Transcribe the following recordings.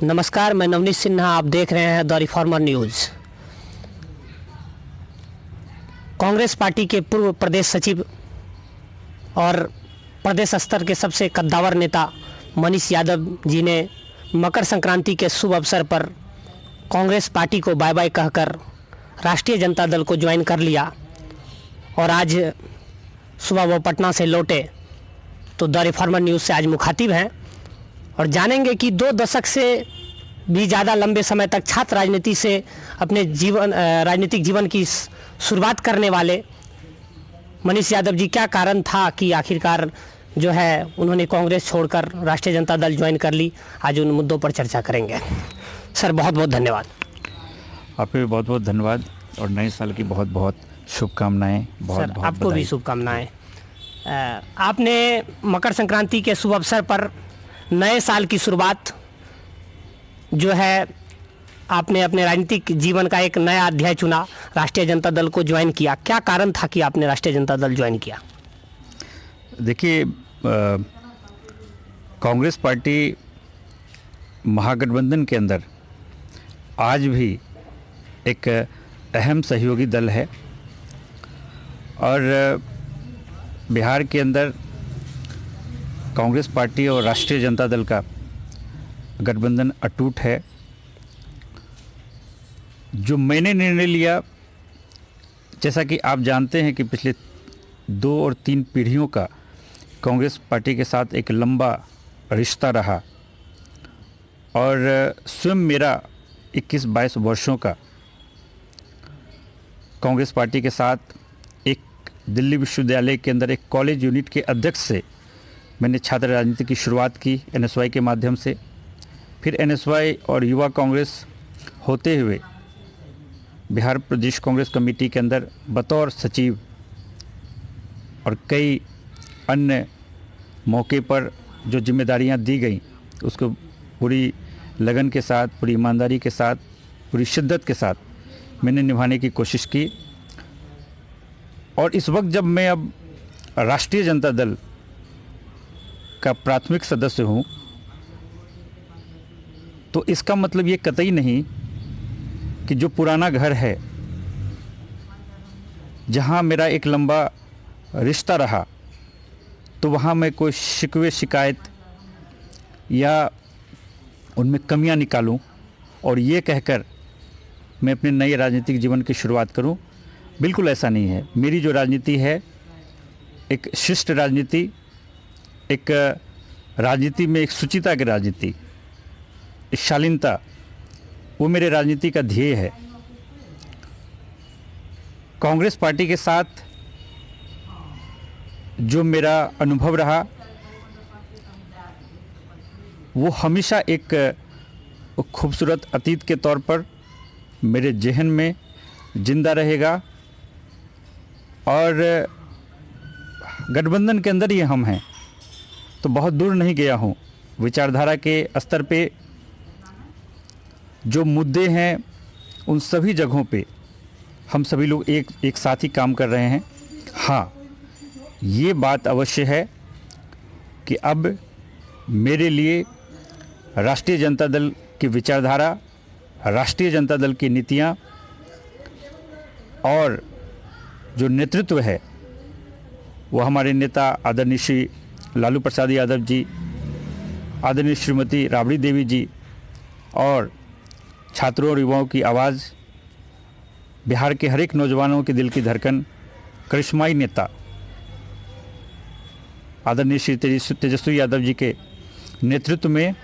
नमस्कार, मैं नवनीत सिन्हा। आप देख रहे हैं the reformer news. Congress party के पूर्व प्रदेश सचिव और प्रदेश स्तर के सबसे कद्दावर नेता मनीष यादव जी ने मकर संक्रांति के शुभ अवसर पर कांग्रेस पार्टी को बाय बाय कहकर राष्ट्रीय जनता दल को ज्वाइन कर लिया और आज सुबह वो पटना से लौटे। तो द रिफॉर्मर न्यूज़ से आज मुखातिब हैं और जानेंगे कि 2 दशक से भी ज़्यादा लंबे समय तक छात्र राजनीति से अपने राजनीतिक जीवन की शुरुआत करने वाले मनीष यादव जी, क्या कारण था कि आखिरकार जो है उन्होंने कांग्रेस छोड़कर राष्ट्रीय जनता दल ज्वाइन कर ली। आज उन मुद्दों पर चर्चा करेंगे। सर, बहुत बहुत धन्यवाद। आपको भी बहुत बहुत धन्यवाद और नए साल की बहुत बहुत शुभकामनाएं। बहुत सर, आपको भी शुभकामनाएं। आपने मकर संक्रांति के शुभ अवसर पर नए साल की शुरुआत जो है, आपने अपने राजनीतिक जीवन का एक नया अध्याय चुना, राष्ट्रीय जनता दल को ज्वाइन किया। क्या कारण था कि आपने राष्ट्रीय जनता दल ज्वाइन किया? देखिए, कांग्रेस पार्टी महागठबंधन के अंदर आज भी एक अहम सहयोगी दल है और बिहार के अंदर कांग्रेस पार्टी और राष्ट्रीय जनता दल का गठबंधन अटूट है। जो मैंने निर्णय लिया, जैसा कि आप जानते हैं कि पिछले 2 और 3 पीढ़ियों का कांग्रेस पार्टी के साथ एक लंबा रिश्ता रहा और स्वयं मेरा 21-22 वर्षों का कांग्रेस पार्टी के साथ एक दिल्ली विश्वविद्यालय के अंदर एक कॉलेज यूनिट के अध्यक्ष से मैंने छात्र राजनीति की शुरुआत की एनएसवाई के माध्यम से। फिर एनएसवाई और युवा कांग्रेस होते हुए बिहार प्रदेश कांग्रेस कमेटी के अंदर बतौर सचिव और कई अन्य मौके पर जो जिम्मेदारियां दी गई उसको पूरी लगन के साथ, पूरी ईमानदारी के साथ, पूरी शिद्दत के साथ मैंने निभाने की कोशिश की। और इस वक्त जब मैं अब राष्ट्रीय जनता दल का प्राथमिक सदस्य हूं, तो इसका मतलब ये कतई नहीं कि जो पुराना घर है, जहां मेरा एक लंबा रिश्ता रहा, तो वहां मैं कोई शिकवे शिकायत या उनमें कमियां निकालूं और ये कहकर मैं अपने नए राजनीतिक जीवन की शुरुआत करूं। बिल्कुल ऐसा नहीं है। मेरी जो राजनीति है, एक शिष्ट राजनीति, एक राजनीति में एक शुचिता की राजनीति, एक शालीनता, वो मेरे राजनीति का ध्येय है। कांग्रेस पार्टी के साथ जो मेरा अनुभव रहा वो हमेशा एक खूबसूरत अतीत के तौर पर मेरे ज़हन में जिंदा रहेगा और गठबंधन के अंदर ही हम हैं, तो बहुत दूर नहीं गया हूँ। विचारधारा के स्तर पे जो मुद्दे हैं उन सभी जगहों पे हम सभी लोग एक साथ ही काम कर रहे हैं। हाँ, ये बात अवश्य है कि अब मेरे लिए राष्ट्रीय जनता दल की विचारधारा, राष्ट्रीय जनता दल की नीतियाँ और जो नेतृत्व है वो हमारे नेता आदरणीय श्री लालू प्रसाद यादव जी, आदरणीय श्रीमती राबड़ी देवी जी और छात्रों और युवाओं की आवाज़, बिहार के हर एक नौजवानों के दिल की धड़कन, करिश्माई नेता आदरणीय श्री तेजस्वी यादव जी के नेतृत्व में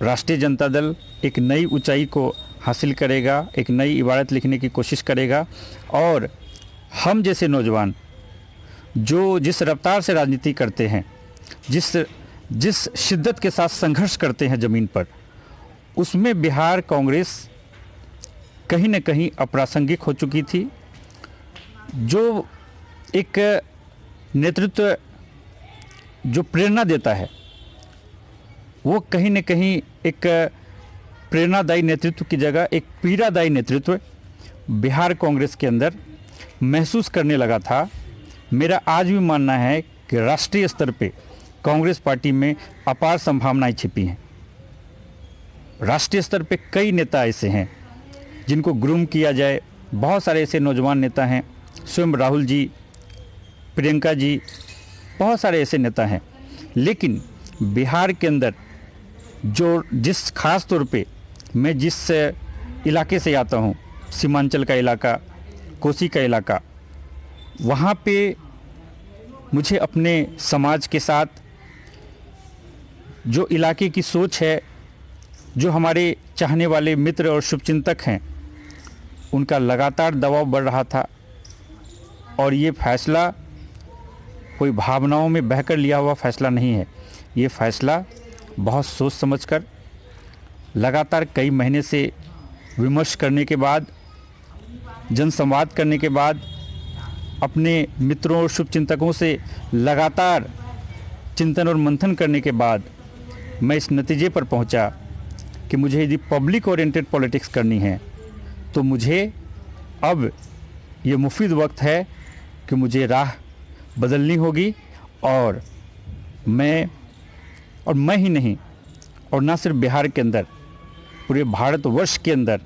राष्ट्रीय जनता दल एक नई ऊंचाई को हासिल करेगा, एक नई इबारत लिखने की कोशिश करेगा और हम जैसे नौजवान जो जिस रफ्तार से राजनीति करते हैं, जिस शिद्दत के साथ संघर्ष करते हैं ज़मीन पर, उसमें बिहार कांग्रेस कहीं न कहीं अप्रासंगिक हो चुकी थी। जो एक नेतृत्व जो प्रेरणा देता है, वो कहीं न कहीं एक प्रेरणादायी नेतृत्व की जगह एक पीड़ादायी नेतृत्व बिहार कांग्रेस के अंदर महसूस करने लगा था। मेरा आज भी मानना है कि राष्ट्रीय स्तर पे कांग्रेस पार्टी में अपार संभावनाएं छिपी हैं। राष्ट्रीय स्तर पे कई नेता ऐसे हैं जिनको ग्रूम किया जाए। बहुत सारे ऐसे नौजवान नेता हैं, स्वयं राहुल जी, प्रियंका जी, बहुत सारे ऐसे नेता हैं। लेकिन बिहार के अंदर जिस खास तौर पे मैं जिस इलाके से आता हूँ, सीमांचल का इलाका, कोसी का इलाका, वहाँ पे मुझे अपने समाज के साथ जो इलाके की सोच है, जो हमारे चाहने वाले मित्र और शुभचिंतक हैं, उनका लगातार दबाव बढ़ रहा था। और ये फैसला कोई भावनाओं में बहकर लिया हुआ फैसला नहीं है। ये फैसला बहुत सोच समझकर, लगातार कई महीने से विमर्श करने के बाद, जनसंवाद करने के बाद, अपने मित्रों और शुभचिंतकों से लगातार चिंतन और मंथन करने के बाद मैं इस नतीजे पर पहुंचा कि मुझे यदि पब्लिक ओरिएंटेड पॉलिटिक्स करनी है तो मुझे अब ये मुफीद वक्त है कि मुझे राह बदलनी होगी। और मैं ही नहीं, और ना सिर्फ बिहार के अंदर, पूरे भारतवर्ष के अंदर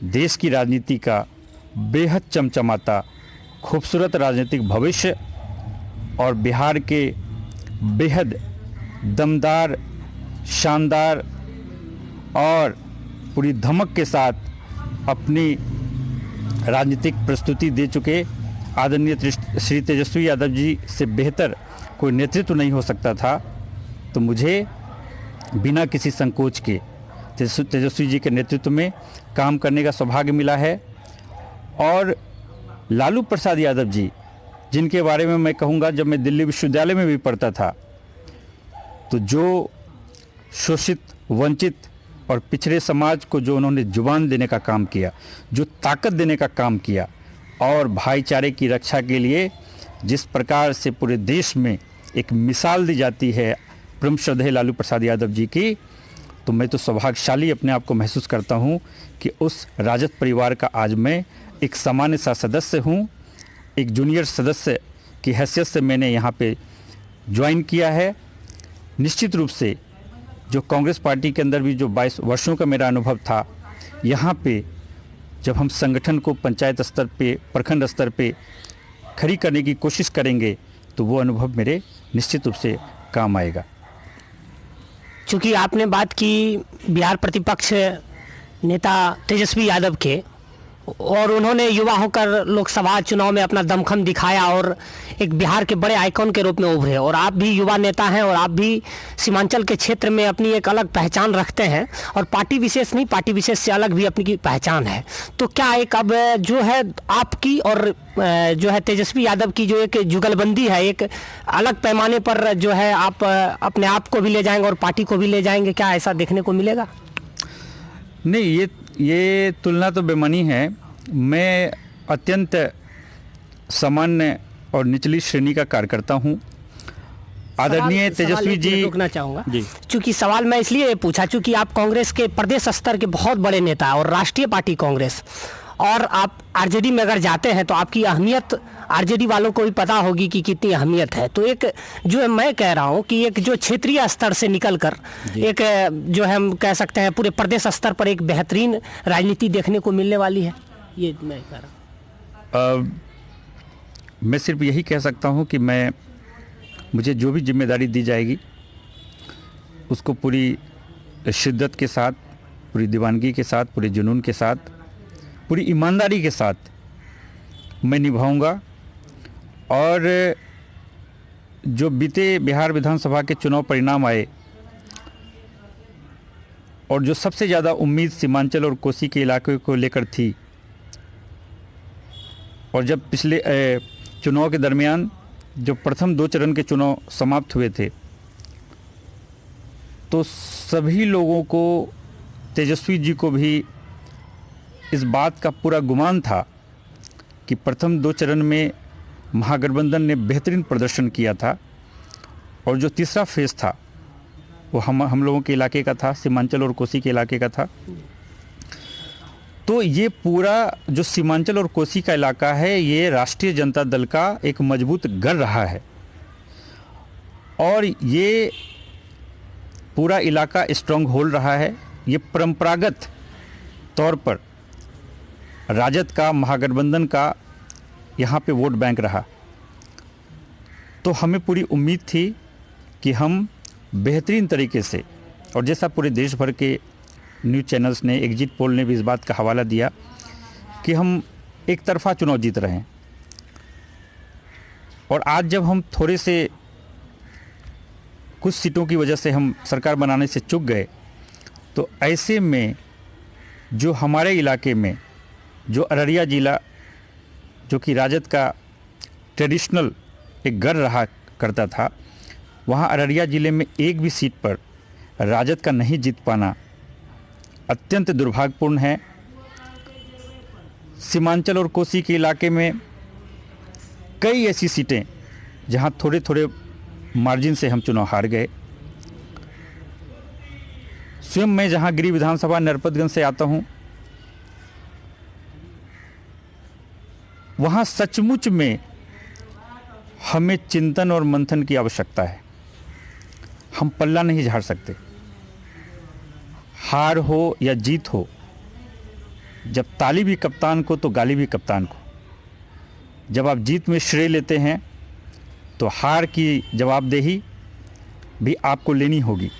देश की राजनीति का बेहद चमचमाता खूबसूरत राजनीतिक भविष्य और बिहार के बेहद दमदार, शानदार और पूरी धमक के साथ अपनी राजनीतिक प्रस्तुति दे चुके आदरणीय श्री तेजस्वी यादव जी से बेहतर कोई नेतृत्व नहीं हो सकता था। तो मुझे बिना किसी संकोच के तेजस्वी जी के नेतृत्व में काम करने का सौभाग्य मिला है। और लालू प्रसाद यादव जी, जिनके बारे में मैं कहूँगा, जब मैं दिल्ली विश्वविद्यालय में भी पढ़ता था तो जो शोषित, वंचित और पिछड़े समाज को जो उन्होंने जुबान देने का काम किया, जो ताकत देने का काम किया और भाईचारे की रक्षा के लिए जिस प्रकार से पूरे देश में एक मिसाल दी जाती है परम श्रद्धेय लालू प्रसाद यादव जी की, तो मैं तो सौभाग्यशाली अपने आप को महसूस करता हूं कि उस राजद परिवार का आज मैं एक सामान्य सा सदस्य हूं। एक जूनियर सदस्य की हैसियत से मैंने यहाँ पे ज्वाइन किया है। निश्चित रूप से जो कांग्रेस पार्टी के अंदर भी जो 22 वर्षों का मेरा अनुभव था, यहाँ पे जब हम संगठन को पंचायत स्तर पे, प्रखंड स्तर पे खड़ी करने की कोशिश करेंगे तो वो अनुभव मेरे निश्चित रूप से काम आएगा। चूँकि आपने बात की बिहार प्रतिपक्ष नेता तेजस्वी यादव के, और उन्होंने युवा होकर लोकसभा चुनाव में अपना दमखम दिखाया और एक बिहार के बड़े आइकॉन के रूप में उभरे, और आप भी युवा नेता हैं और आप भी सीमांचल के क्षेत्र में अपनी एक अलग पहचान रखते हैं, और पार्टी विशेष नहीं, पार्टी विशेष से अलग भी अपनी पहचान है। तो क्या एक अब जो है आपकी और जो है तेजस्वी यादव की जो एक जुगलबंदी है, एक अलग पैमाने पर जो है आप अपने आप को भी ले जाएंगे और पार्टी को भी ले जाएंगे, क्या ऐसा देखने को मिलेगा? नहीं, ये तुलना तो बेमानी है। मैं अत्यंत सामान्य और निचली श्रेणी का कार्यकर्ता हूँ। आदरणीय तेजस्वी जी, रोकना चाहूँगा जी, चूँकि सवाल मैं इसलिए पूछा चूँकि आप कांग्रेस के प्रदेश स्तर के बहुत बड़े नेता हैं और राष्ट्रीय पार्टी कांग्रेस, और आप आरजेडी में अगर जाते हैं तो आपकी अहमियत आरजेडी वालों को भी पता होगी कि कितनी अहमियत है। तो एक जो मैं कह रहा हूँ कि एक जो क्षेत्रीय स्तर से निकलकर एक जो है हम कह सकते हैं पूरे प्रदेश स्तर पर एक बेहतरीन राजनीति देखने को मिलने वाली है, ये मैं कह रहा हूँ। मैं सिर्फ यही कह सकता हूँ कि मुझे जो भी जिम्मेदारी दी जाएगी उसको पूरी शिद्दत के साथ, पूरी दीवानगी के साथ, पूरे जुनून के साथ, पूरी ईमानदारी के साथ मैं निभाऊंगा। और जो बीते बिहार विधानसभा के चुनाव परिणाम आए और जो सबसे ज़्यादा उम्मीद सीमांचल और कोसी के इलाके को लेकर थी, और जब पिछले चुनाव के दरमियान जो प्रथम 2 चरण के चुनाव समाप्त हुए थे तो सभी लोगों को, तेजस्वी जी को भी इस बात का पूरा गुमान था कि प्रथम 2 चरण में महागठबंधन ने बेहतरीन प्रदर्शन किया था, और जो तीसरा फेज़ था वो हम लोगों के इलाके का था, सीमांचल और कोसी के इलाके का था। तो ये पूरा जो सीमांचल और कोसी का इलाका है, ये राष्ट्रीय जनता दल का एक मजबूत गढ़ रहा है, और ये पूरा इलाका स्ट्रॉन्ग होल्ड रहा है ये परंपरागत तौर पर राजद का, महागठबंधन का यहाँ पे वोट बैंक रहा। तो हमें पूरी उम्मीद थी कि हम बेहतरीन तरीके से, और जैसा पूरे देश भर के न्यूज़ चैनल्स ने, एग्जिट पोल ने भी इस बात का हवाला दिया कि हम एक तरफा चुनाव जीत रहे हैं। और आज जब हम थोड़े से कुछ सीटों की वजह से हम सरकार बनाने से चूक गए, तो ऐसे में जो हमारे इलाके में जो अररिया जिला, जो कि राजद का ट्रेडिशनल एक गढ़ रहा करता था, वहाँ अररिया ज़िले में एक भी सीट पर राजद का नहीं जीत पाना अत्यंत दुर्भाग्यपूर्ण है। सीमांचल और कोसी के इलाके में कई ऐसी सीटें जहां थोड़े थोड़े मार्जिन से हम चुनाव हार गए। स्वयं मैं जहां गिरी विधानसभा नरपतगंज से आता हूं, वहां सचमुच में हमें चिंतन और मंथन की आवश्यकता है। हम पल्ला नहीं झाड़ सकते। हार हो या जीत हो, जब ताली भी कप्तान को तो गाली भी कप्तान को। जब आप जीत में श्रेय लेते हैं तो हार की जवाबदेही भी आपको लेनी होगी।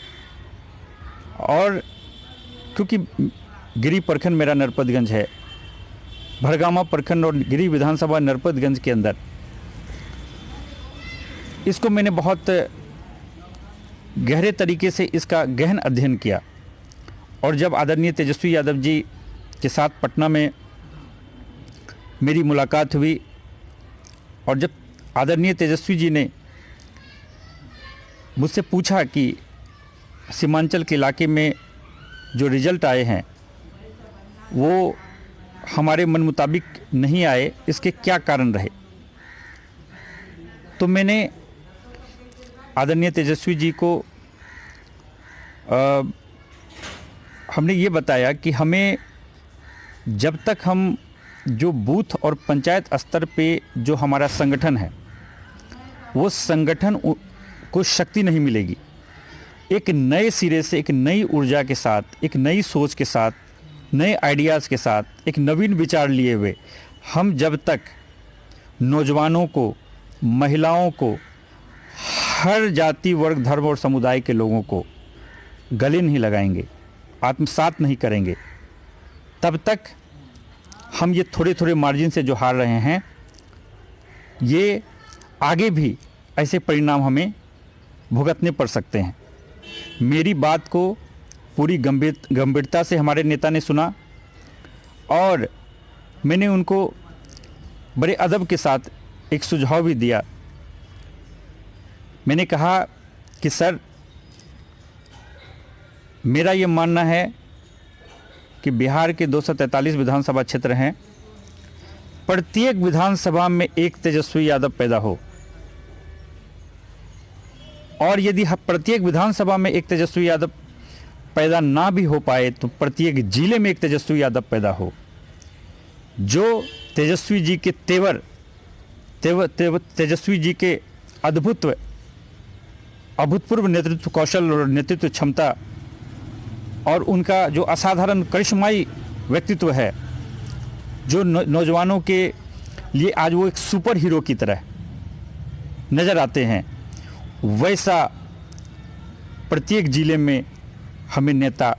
और क्योंकि गिरी प्रखंड मेरा नरपतगंज है, भड़गामा प्रखंड और गिरी विधानसभा नरपतगंज के अंदर, इसको मैंने बहुत गहरे तरीके से इसका गहन अध्ययन किया। और जब आदरणीय तेजस्वी यादव जी के साथ पटना में मेरी मुलाकात हुई, और जब आदरणीय तेजस्वी जी ने मुझसे पूछा कि सीमांचल के इलाके में जो रिजल्ट आए हैं वो हमारे मन मुताबिक नहीं आए, इसके क्या कारण रहे, तो मैंने आदरणीय तेजस्वी जी को हमने ये बताया कि हमें जब तक हम जो बूथ और पंचायत स्तर पे जो हमारा संगठन है, वो संगठन को शक्ति नहीं मिलेगी। एक नए सिरे से, एक नई ऊर्जा के साथ, एक नई सोच के साथ, नए आइडियाज़ के साथ, एक नवीन विचार लिए हुए हम जब तक नौजवानों को, महिलाओं को, हर जाति, वर्ग, धर्म और समुदाय के लोगों को गले नहीं लगाएंगे, आत्मसात नहीं करेंगे, तब तक हम ये थोड़े थोड़े मार्जिन से जो हार रहे हैं, ये आगे भी ऐसे परिणाम हमें भुगतने पड़ सकते हैं। मेरी बात को पूरी गंभीरता से हमारे नेता ने सुना और मैंने उनको बड़े अदब के साथ एक सुझाव भी दिया। मैंने कहा कि सर, मेरा ये मानना है कि बिहार के 243 विधानसभा क्षेत्र हैं, प्रत्येक विधानसभा में एक तेजस्वी यादव पैदा हो, और यदि प्रत्येक विधानसभा में एक तेजस्वी यादव पैदा ना भी हो पाए तो प्रत्येक जिले में एक तेजस्वी यादव पैदा हो, जो तेजस्वी जी के तेजस्वी जी के अभूतपूर्व नेतृत्व कौशल और नेतृत्व क्षमता और उनका जो असाधारण करिश्माई व्यक्तित्व है, जो नौजवानों के लिए आज वो एक सुपर हीरो की तरह नज़र आते हैं, वैसा प्रत्येक जिले में हमें नेता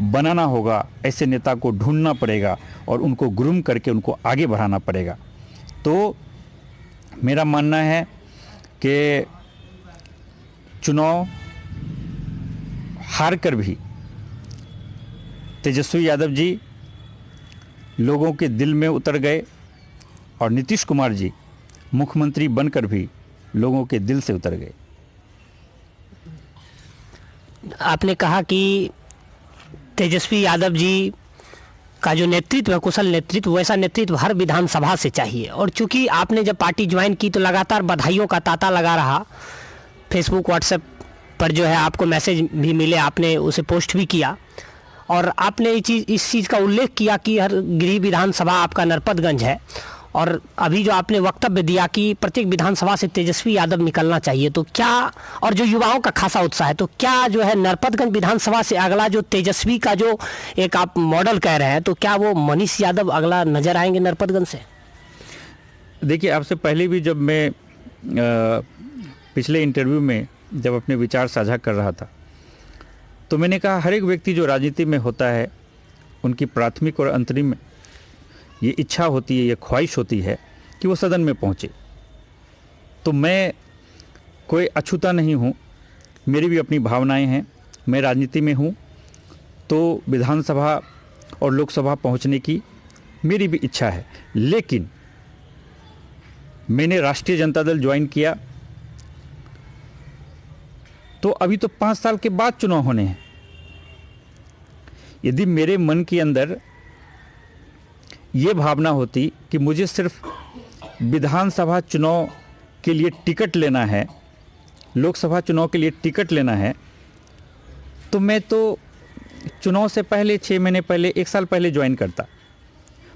बनाना होगा। ऐसे नेता को ढूंढना पड़ेगा और उनको ग्रूम करके उनको आगे बढ़ाना पड़ेगा। तो मेरा मानना है कि चुनाव हार कर भी तेजस्वी यादव जी लोगों के दिल में उतर गए और नीतीश कुमार जी मुख्यमंत्री बनकर भी लोगों के दिल से उतर गए। आपने कहा कि तेजस्वी यादव जी का जो नेतृत्व है, कुशल नेतृत्व, वैसा नेतृत्व हर विधानसभा से चाहिए। और चूंकि आपने जब पार्टी ज्वाइन की तो लगातार बधाइयों का तांता लगा रहा, फेसबुक, व्हाट्सएप पर जो है आपको मैसेज भी मिले, आपने उसे पोस्ट भी किया और आपने इस चीज़ का उल्लेख किया कि हर गिरी विधानसभा आपका नरपतगंज है और अभी जो आपने वक्तव्य दिया कि प्रत्येक विधानसभा से तेजस्वी यादव निकलना चाहिए, तो क्या, और जो युवाओं का खासा उत्साह है, तो क्या जो है नरपतगंज विधानसभा से अगला जो तेजस्वी का जो एक आप मॉडल कह रहे हैं, तो क्या वो मनीष यादव अगला नजर आएंगे नरपतगंज से? देखिए, आपसे पहले भी जब मैं पिछले इंटरव्यू में जब अपने विचार साझा कर रहा था, तो मैंने कहा हर एक व्यक्ति जो राजनीति में होता है, उनकी प्राथमिक और अंतरिम ये इच्छा होती है, ये ख्वाहिश होती है कि वो सदन में पहुँचे। तो मैं कोई अछूता नहीं हूँ, मेरी भी अपनी भावनाएं हैं। मैं राजनीति में हूँ तो विधानसभा और लोकसभा पहुँचने की मेरी भी इच्छा है, लेकिन मैंने राष्ट्रीय जनता दल ज्वाइन किया तो अभी तो 5 साल के बाद चुनाव होने हैं। यदि मेरे मन के अंदर ये भावना होती कि मुझे सिर्फ विधानसभा चुनाव के लिए टिकट लेना है, लोकसभा चुनाव के लिए टिकट लेना है, तो मैं तो चुनाव से पहले 6 महीने पहले, 1 साल पहले ज्वाइन करता।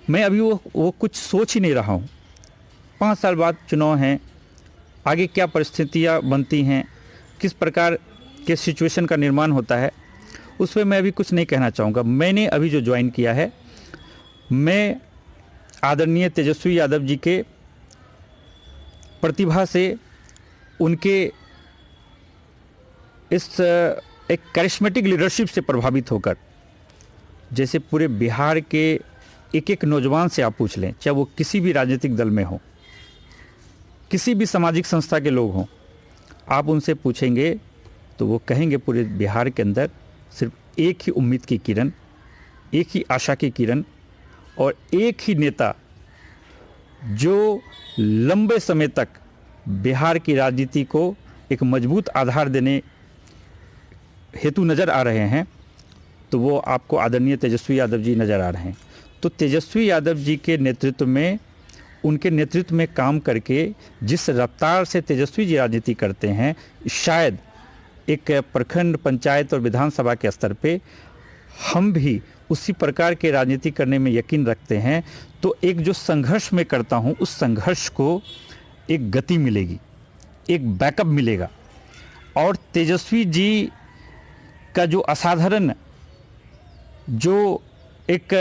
मैं अभी वो कुछ सोच ही नहीं रहा हूँ। 5 साल बाद चुनाव हैं, आगे क्या परिस्थितियाँ बनती हैं, किस प्रकार के सिचुएशन का निर्माण होता है, उस पर मैं अभी कुछ नहीं कहना चाहूँगा। मैंने अभी जो ज्वाइन किया है, मैं आदरणीय तेजस्वी यादव जी के प्रतिभा से, उनके इस एक करिश्मेटिक लीडरशिप से प्रभावित होकर, जैसे पूरे बिहार के एक एक नौजवान से आप पूछ लें, चाहे वो किसी भी राजनीतिक दल में हो, किसी भी सामाजिक संस्था के लोग हों, आप उनसे पूछेंगे तो वो कहेंगे पूरे बिहार के अंदर सिर्फ एक ही उम्मीद की किरण, एक ही आशा की किरण और एक ही नेता जो लंबे समय तक बिहार की राजनीति को एक मजबूत आधार देने हेतु नज़र आ रहे हैं, तो वो आपको आदरणीय तेजस्वी यादव जी नज़र आ रहे हैं। तो तेजस्वी यादव जी के नेतृत्व में, उनके नेतृत्व में काम करके जिस रफ्तार से तेजस्वी जी राजनीति करते हैं, शायद एक प्रखंड, पंचायत और विधानसभा के स्तर पे हम भी उसी प्रकार के राजनीति करने में यकीन रखते हैं। तो एक जो संघर्ष में करता हूँ, उस संघर्ष को एक गति मिलेगी, एक बैकअप मिलेगा। और तेजस्वी जी का जो असाधारण जो एक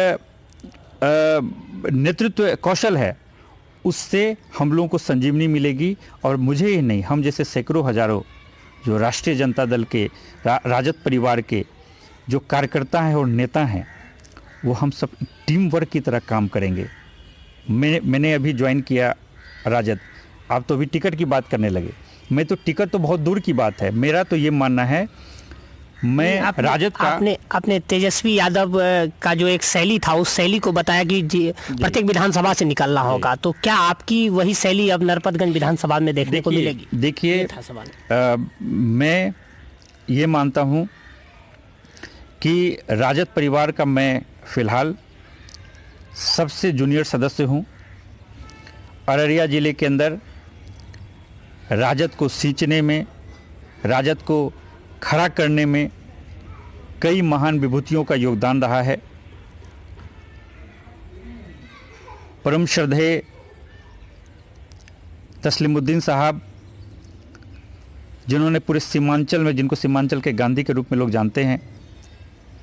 नेतृत्व कौशल है, उससे हम लोगों को संजीवनी मिलेगी। और मुझे ही नहीं, हम जैसे सैकड़ों हजारों जो राष्ट्रीय जनता दल के राजद परिवार के जो कार्यकर्ता हैं और नेता हैं, वो हम सब टीम वर्क की तरह काम करेंगे। मैंने अभी ज्वाइन किया राजद, आप तो अभी टिकट की बात करने लगे। मैं तो टिकट तो बहुत दूर की बात है, मेरा तो ये मानना है, मैं राजद का आपने तेजस्वी यादव का जो एक शैली था, उस शैली को बताया कि प्रत्येक विधानसभा से निकलना होगा, तो क्या आपकी वही शैली अब नरपतगंज विधानसभा में देखने को मिलेगी? देखिए, मैं ये मानता हूँ कि राजद परिवार का मैं फिलहाल सबसे जूनियर सदस्य हूँ। अररिया जिले के अंदर राजद को सींचने में, राजद को खड़ा करने में कई महान विभूतियों का योगदान रहा है। परम श्रद्धेय तस्लीमुद्दीन साहब, जिन्होंने पूरे सीमांचल में, जिनको सीमांचल के गांधी के रूप में लोग जानते हैं,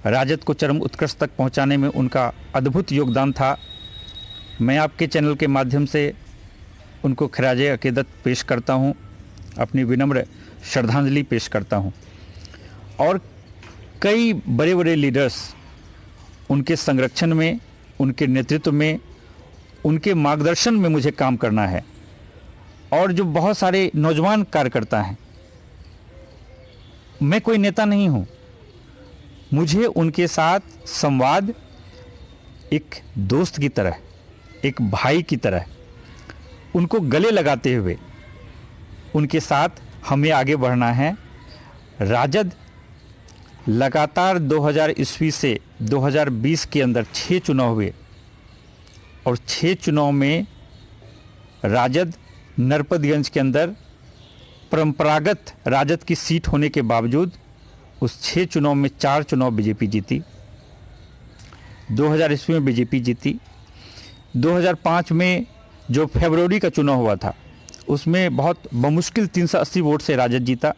राजद को चरम उत्कर्ष तक पहुंचाने में उनका अद्भुत योगदान था। मैं आपके चैनल के माध्यम से उनको खराजे अकीदत पेश करता हूं, अपनी विनम्र श्रद्धांजलि पेश करता हूं। और कई बड़े बड़े लीडर्स उनके संरक्षण में, उनके नेतृत्व में, उनके मार्गदर्शन में मुझे काम करना है। और जो बहुत सारे नौजवान कार्यकर्ता हैं, मैं कोई नेता नहीं हूं, मुझे उनके साथ संवाद एक दोस्त की तरह, एक भाई की तरह, उनको गले लगाते हुए उनके साथ हमें आगे बढ़ना है। राजद लगातार 2000 ईस्वी से 2020 के अंदर 6 चुनाव हुए और 6 चुनाव में राजद नरपतगंज के अंदर परंपरागत राजद की सीट होने के बावजूद उस 6 चुनाव में 4 चुनाव बीजेपी जीती। 2000 ईस्वी में बीजेपी जीती। 2005 में जो फरवरी का चुनाव हुआ था उसमें बहुत बमुश्किल 380 वोट से राजद जीता।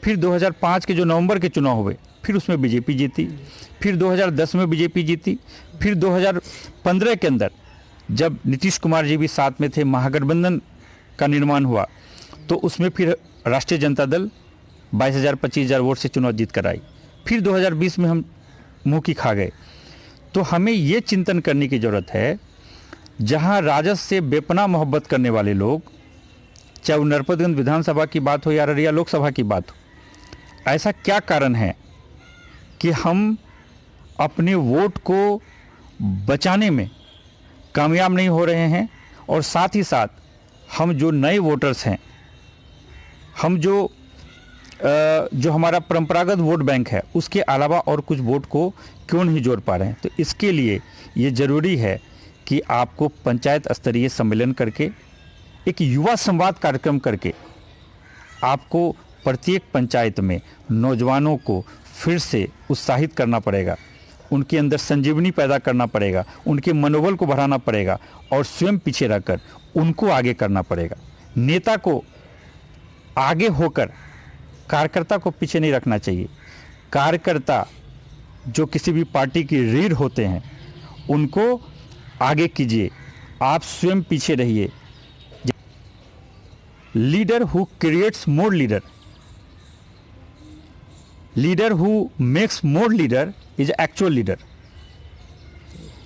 फिर 2005 के जो नवंबर के चुनाव हुए फिर उसमें बीजेपी जीती। फिर 2010 में बीजेपी जीती। फिर 2015 के अंदर जब नीतीश कुमार जी भी साथ में थे, महागठबंधन का निर्माण हुआ, तो उसमें फिर राष्ट्रीय जनता दल 22,000-25,000 वोट से चुनाव जीत कर आई। फिर 2020 में हम मुँह की खा गए। तो हमें ये चिंतन करने की ज़रूरत है, जहाँ राजद से बेपनाह मोहब्बत करने वाले लोग, चाहे वो नरपतगंज विधानसभा की बात हो या अररिया लोकसभा की बात हो, ऐसा क्या कारण है कि हम अपने वोट को बचाने में कामयाब नहीं हो रहे हैं, और साथ ही साथ हम जो नए वोटर्स हैं, हम जो हमारा परंपरागत वोट बैंक है उसके अलावा और कुछ वोट को क्यों नहीं जोड़ पा रहे हैं। तो इसके लिए ये ज़रूरी है कि आपको पंचायत स्तरीय सम्मेलन करके, एक युवा संवाद कार्यक्रम करके, आपको प्रत्येक पंचायत में नौजवानों को फिर से उत्साहित करना पड़ेगा, उनके अंदर संजीवनी पैदा करना पड़ेगा, उनके मनोबल को बढ़ाना पड़ेगा और स्वयं पीछे रहकर उनको आगे करना पड़ेगा। नेता को आगे होकर कार्यकर्ता को पीछे नहीं रखना चाहिए। कार्यकर्ता जो किसी भी पार्टी की रीढ़ होते हैं उनको आगे कीजिए, आप स्वयं पीछे रहिए। Leader who creates more leader, leader who makes more leader is actual leader.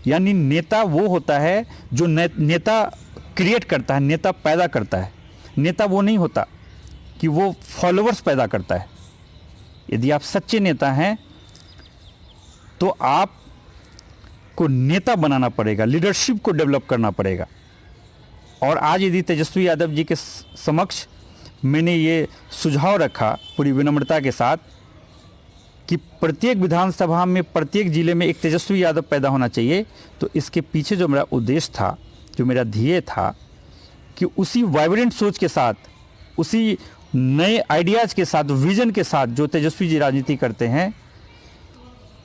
यानी नेता वो होता है जो नेता क्रिएट करता है, नेता पैदा करता है। नेता वो नहीं होता कि वो फॉलोअर्स पैदा करता है। यदि आप सच्चे नेता हैं तो आपको नेता बनाना पड़ेगा, लीडरशिप को डेवलप करना पड़ेगा। और आज यदि तेजस्वी यादव जी के समक्ष मैंने ये सुझाव रखा पूरी विनम्रता के साथ कि प्रत्येक विधानसभा में, प्रत्येक जिले में एक तेजस्वी यादव पैदा होना चाहिए, तो इसके पीछे जो मेरा उद्देश्य था, जो मेरा ध्येय था, कि उसी वाइब्रेंट सोच के साथ, उसी नए आइडियाज़ के साथ, विजन के साथ जो तेजस्वी जी राजनीति करते हैं,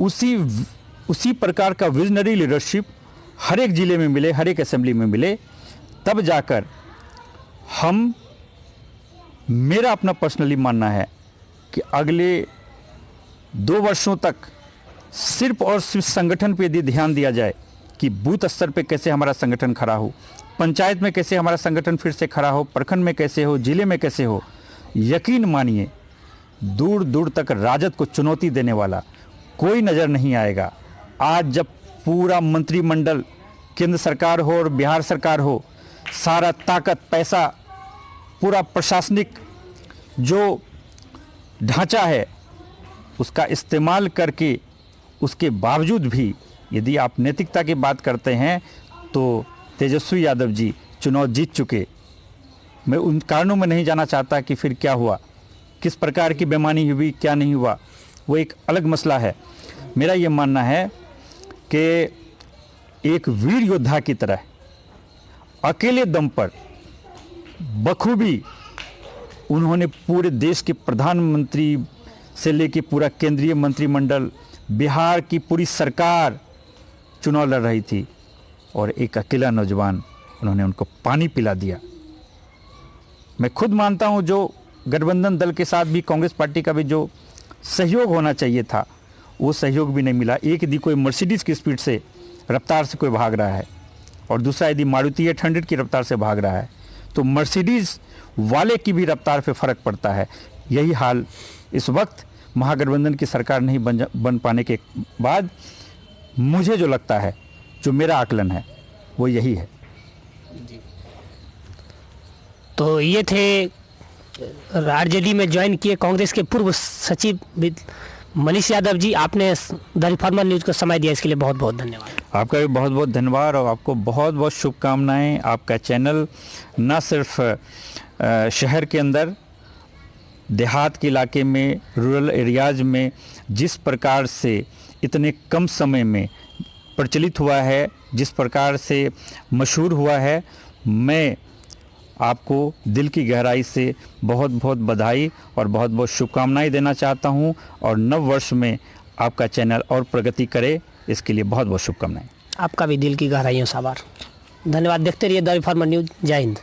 उसी प्रकार का विजनरी लीडरशिप हर एक ज़िले में मिले, हर एक असेंबली में मिले, तब जाकर मेरा अपना पर्सनली मानना है कि अगले 2 वर्षों तक सिर्फ और सिर्फ संगठन पे यदि ध्यान दिया जाए कि बूथ स्तर पे कैसे हमारा संगठन खड़ा हो, पंचायत में कैसे हमारा संगठन फिर से खड़ा हो, प्रखंड में कैसे हो, जिले में कैसे हो, यकीन मानिए दूर दूर तक राजद को चुनौती देने वाला कोई नज़र नहीं आएगा। आज जब पूरा मंत्रिमंडल, केंद्र सरकार हो और बिहार सरकार हो, सारा ताकत, पैसा, पूरा प्रशासनिक जो ढांचा है उसका इस्तेमाल करके, उसके बावजूद भी यदि आप नैतिकता की बात करते हैं तो तेजस्वी यादव जी चुनाव जीत चुके। मैं उन कारणों में नहीं जाना चाहता कि फिर क्या हुआ, किस प्रकार की बेईमानी हुई, क्या नहीं हुआ, वो एक अलग मसला है। मेरा ये मानना है कि एक वीर योद्धा की तरह अकेले दम पर बखूबी उन्होंने पूरे देश के प्रधानमंत्री से लेकर पूरा केंद्रीय मंत्रिमंडल, बिहार की पूरी सरकार चुनाव लड़ रही थी, और एक अकेला नौजवान उन्होंने उनको पानी पिला दिया। मैं खुद मानता हूं जो गठबंधन दल के साथ भी कांग्रेस पार्टी का भी जो सहयोग होना चाहिए था, वो सहयोग भी नहीं मिला। एक यदि कोई मर्सिडीज़ की स्पीड से, रफ्तार से कोई भाग रहा है, और दूसरा यदि मारुति 800 की रफ्तार से भाग रहा है, तो मर्सिडीज़ वाले की भी रफ्तार पे फ़र्क पड़ता है। यही हाल इस वक्त महागठबंधन की सरकार नहीं बन पाने के बाद मुझे जो लगता है, जो मेरा आकलन है, वो यही है। तो ये थे आरजेडी में ज्वाइन किए कांग्रेस के पूर्व सचिव मनीष यादव जी। आपने द रिफॉर्मर न्यूज़ को समय दिया, इसके लिए बहुत बहुत धन्यवाद। आपका भी बहुत बहुत धन्यवाद, और आपको बहुत बहुत शुभकामनाएं। आपका चैनल न सिर्फ शहर के अंदर, देहात के इलाके में, रूरल एरियाज़ में जिस प्रकार से इतने कम समय में प्रचलित हुआ है, जिस प्रकार से मशहूर हुआ है, मैं आपको दिल की गहराई से बहुत बहुत बधाई और बहुत बहुत शुभकामनाएं देना चाहता हूं, और नव वर्ष में आपका चैनल और प्रगति करे, इसके लिए बहुत बहुत शुभकामनाएं। आपका भी दिल की गहराइयों से आभार। धन्यवाद। देखते रहिए द रिफॉर्मर न्यूज़। जय हिंद।